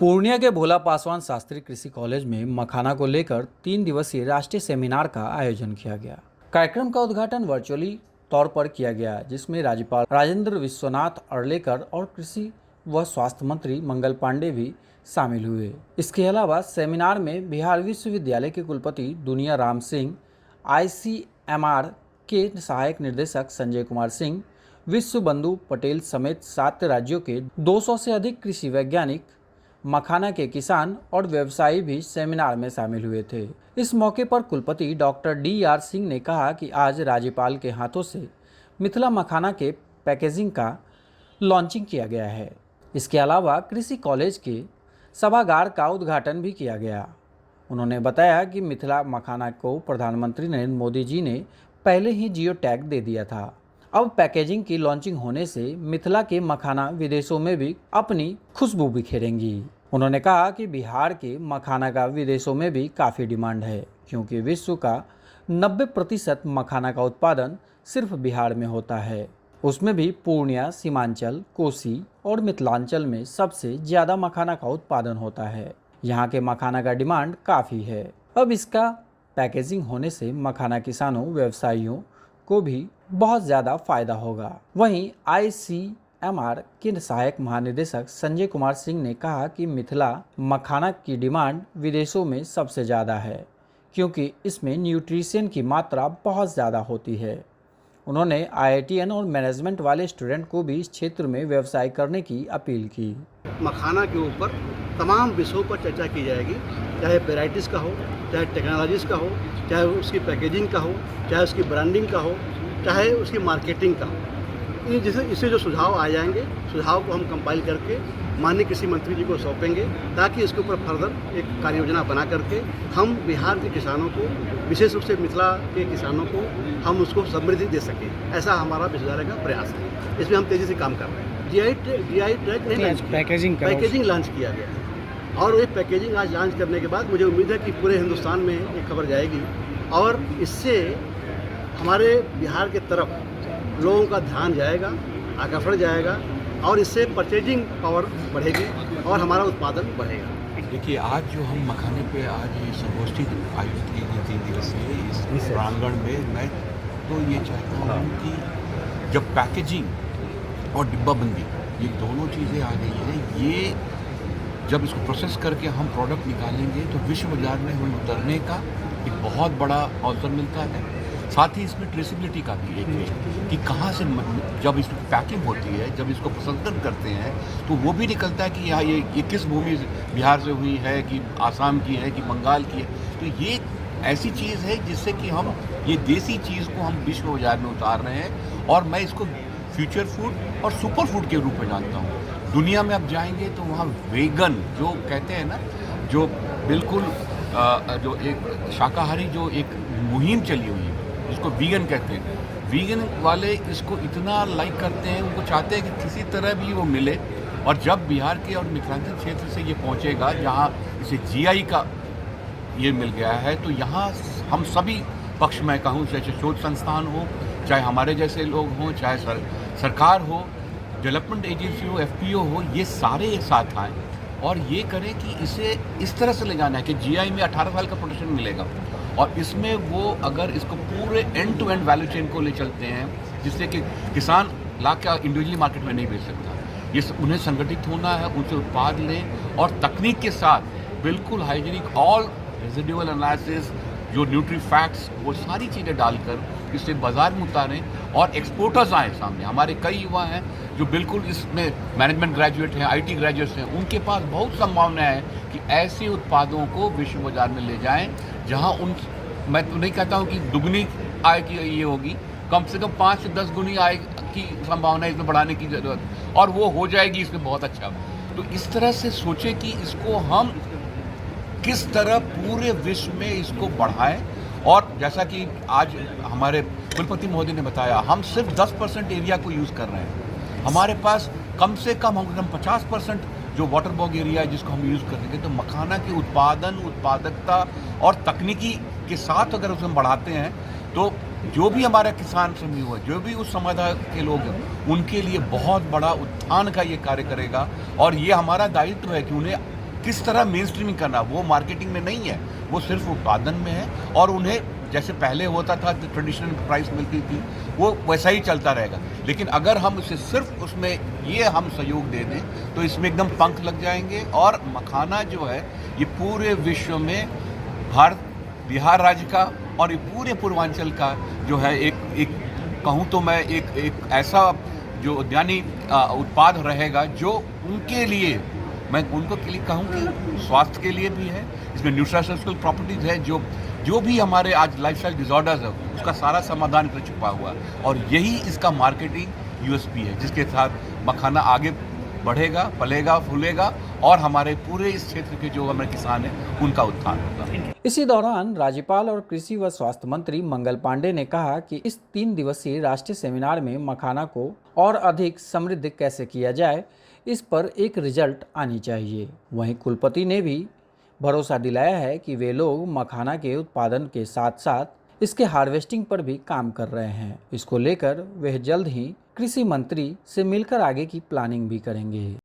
पूर्णिया के भोला पासवान शास्त्री कृषि कॉलेज में मखाना को लेकर 3 दिवसीय राष्ट्रीय सेमिनार का आयोजन किया गया। कार्यक्रम का उद्घाटन वर्चुअली तौर पर किया गया, जिसमें राज्यपाल राजेंद्र विश्वनाथ अर्लेकर और कृषि व स्वास्थ्य मंत्री मंगल पांडे भी शामिल हुए। इसके अलावा सेमिनार में बिहार विश्वविद्यालय के कुलपति दुनिया राम सिंह, ICMR के सहायक निदेशक संजय कुमार सिंह, विश्व बंधु पटेल समेत 7 राज्यों के 200 से अधिक कृषि वैज्ञानिक, मखाना के किसान और व्यवसायी भी सेमिनार में शामिल हुए थे। इस मौके पर कुलपति डॉक्टर DR सिंह ने कहा कि आज राज्यपाल के हाथों से मिथिला मखाना के पैकेजिंग का लॉन्चिंग किया गया है। इसके अलावा कृषि कॉलेज के सभागार का उद्घाटन भी किया गया। उन्होंने बताया कि मिथिला मखाना को प्रधानमंत्री नरेंद्र मोदी जी ने पहले ही जियो टैग दे दिया था। अब पैकेजिंग की लॉन्चिंग होने से मिथिला के मखाना विदेशों में भी अपनी खुशबू बिखेरेंगी। उन्होंने कहा कि बिहार के मखाना का विदेशों में भी काफ़ी डिमांड है, क्योंकि विश्व का 90% मखाना का उत्पादन सिर्फ बिहार में होता है। उसमें भी पूर्णिया, सीमांचल, कोसी और मिथिलांचल में सबसे ज़्यादा मखाना का उत्पादन होता है। यहाँ के मखाना का डिमांड काफ़ी है। अब इसका पैकेजिंग होने से मखाना किसानों, व्यवसायियों को भी बहुत ज़्यादा फायदा होगा। वहीं ICMR के सहायक महानिदेशक संजय कुमार सिंह ने कहा कि मिथिला मखाना की डिमांड विदेशों में सबसे ज़्यादा है, क्योंकि इसमें न्यूट्रिशन की मात्रा बहुत ज़्यादा होती है। उन्होंने IITN और मैनेजमेंट वाले स्टूडेंट को भी इस क्षेत्र में व्यवसाय करने की अपील की। मखाना के ऊपर तमाम विषयों पर चर्चा की जाएगी, चाहे वेराइटीज़ का हो, चाहे टेक्नोलॉजीज़ का हो, चाहे उसकी पैकेजिंग का हो, चाहे उसकी ब्रांडिंग का हो, चाहे उसकी मार्केटिंग का हो। इससे जो सुझाव आ जाएंगे, सुझाव को हम कंपाइल करके माननीय कृषि मंत्री जी को सौंपेंगे, ताकि इसके ऊपर फर्दर एक कार्य योजना बना करके हम बिहार के किसानों को, विशेष रूप से मिथिला के किसानों को, हम उसको समृद्धि दे सकें। ऐसा हमारा विश्वविद्यालय का प्रयास है। इसमें हम तेज़ी से काम कर रहे हैं। GI टैग नहीं लॉन्च, पैकेजिंग लॉन्च किया गया है, और ये पैकेजिंग आज लॉन्च करने के बाद मुझे उम्मीद है कि पूरे हिंदुस्तान में ये खबर जाएगी, और इससे हमारे बिहार के तरफ लोगों का ध्यान जाएगा, आकर्षण जाएगा, और इससे परचेजिंग पावर बढ़ेगी और हमारा उत्पादन बढ़ेगा। देखिए, आज जो हम मखाने पे आज ये संगोष्ठी आयोजित की गई 3 दिवसीय इस प्रांगण में, मैं तो ये चाहता हूँ कि जब पैकेजिंग और डिब्बाबंदी ये दोनों चीज़ें आ गई हैं, ये जब इसको प्रोसेस करके हम प्रोडक्ट निकालेंगे तो विश्व बाजार में हमें उतरने का एक बहुत बड़ा अवसर मिलता है। साथ ही इसमें ट्रेसिबिलिटी का भी एक है कि कहाँ से जब इसमें पैकिंग होती है, जब इसको प्रसंस्करण करते हैं, तो वो भी निकलता है कि यहाँ ये किस भूमि बिहार से हुई है, कि आसाम की है, कि बंगाल की है। तो ये ऐसी चीज़ है जिससे कि हम ये देसी चीज़ को हम विश्व बाजार में उतार रहे हैं, और मैं इसको फ्यूचर फूड और सुपर फूड के रूप में जानता हूँ। दुनिया में अब जाएंगे तो वहाँ वेगन जो कहते हैं ना, जो बिल्कुल जो एक शाकाहारी जो एक मुहिम चली हुई है, जिसको वीगन कहते हैं, वीगन वाले इसको इतना लाइक करते हैं, उनको चाहते हैं कि किसी तरह भी वो मिले। और जब बिहार के और मिथिलांचल क्षेत्र से ये पहुँचेगा, जहाँ इसे GI का ये मिल गया है, तो यहाँ हम सभी पक्ष में कहूँ, चाहे शोध संस्थान हो, चाहे हमारे जैसे लोग हों, चाहे सरकार हो, डेवलपमेंट एजेंसी हो, FPO हो, ये सारे एक साथ आएँ और ये करें कि इसे इस तरह से ले जाना है कि GI में 18 साल का प्रोटेक्शन मिलेगा, और इसमें वो अगर इसको पूरे end to end value chain को ले चलते हैं, जिससे कि किसान ला के इंडिविजुअली मार्केट में नहीं बेच सकता, ये उन्हें संगठित होना है, उनसे उत्पाद लें, और तकनीक के साथ बिल्कुल हाइजीनिक, ऑल रेजिडुअल एनालिसिस, जो न्यूट्री फैक्ट्स, वो सारी चीज़ें डालकर इसे बाजार में उतारें, और एक्सपोर्टर्स आए सामने। हमारे कई युवा हैं जो बिल्कुल इसमें मैनेजमेंट ग्रेजुएट हैं, IT ग्रेजुएट्स हैं, उनके पास बहुत संभावना है कि ऐसे उत्पादों को विश्व बाजार में ले जाएं, जहां मैं तो नहीं कहता हूं कि दुगनी आय की ये होगी, कम से कम 5 से 10 गुनी आय की संभावना इसमें बढ़ाने की ज़रूरत, और वो हो जाएगी इसमें बहुत अच्छा। तो इस तरह से सोचें कि इसको हम किस तरह पूरे विश्व में इसको बढ़ाएं। और जैसा कि आज हमारे कुलपति महोदय ने बताया, हम सिर्फ 10% एरिया को यूज़ कर रहे हैं। हमारे पास कम से कम 50% जो वाटर बॉग एरिया है जिसको हम यूज़ करेंगे, तो मखाना के उत्पादन, उत्पादकता और तकनीकी के साथ अगर उसे हम बढ़ाते हैं, तो जो भी हमारा किसान समूह है, जो भी उस समुदाय के लोग हैं, उनके लिए बहुत बड़ा उत्थान का ये कार्य करेगा। और ये हमारा दायित्व है कि उन्हें किस तरह मेन स्ट्रीमिंग करना, वो मार्केटिंग में नहीं है, वो सिर्फ उत्पादन में है। और उन्हें जैसे पहले होता था जो ट्रेडिशनल प्राइस मिलती थी वो वैसा ही चलता रहेगा। लेकिन अगर हम उसे सिर्फ उसमें ये हम सहयोग दे दें तो इसमें एकदम पंख लग जाएंगे। और मखाना जो है ये पूरे विश्व में बिहार राज्य का और ये पूरे पूर्वांचल का जो है एक कहूँ तो मैं एक ऐसा जो उद्यानी उत्पाद रहेगा जो उनके लिए, मैं उनको के लिए कहूँ कि स्वास्थ्य के लिए भी है, इसमें न्यूट्रिशनल प्रॉपर्टीज है, जो भी हमारे आज लाइफस्टाइल डिसऑर्डर्स है उसका सारा समाधान इसमें छुपा हुआ है। और यही इसका मार्केटिंग यूएसपी है जिसके साथ मखाना आगे बढ़ेगा, पलेगा, फूलेगा और हमारे पूरे इस क्षेत्र के जो हमारे किसान हैं उनका उत्थान होगा। इसी दौरान राज्यपाल और कृषि व स्वास्थ्य मंत्री मंगल पांडे ने कहा कि इस 3 दिवसीय राष्ट्रीय सेमिनार में मखाना को और अधिक समृद्ध कैसे किया जाए, इस पर एक रिजल्ट आनी चाहिए। वहीं कुलपति ने भी भरोसा दिलाया है कि वे लोग मखाना के उत्पादन के साथ साथ इसके हार्वेस्टिंग पर भी काम कर रहे हैं। इसको लेकर वे जल्द ही कृषि मंत्री से मिलकर आगे की प्लानिंग भी करेंगे।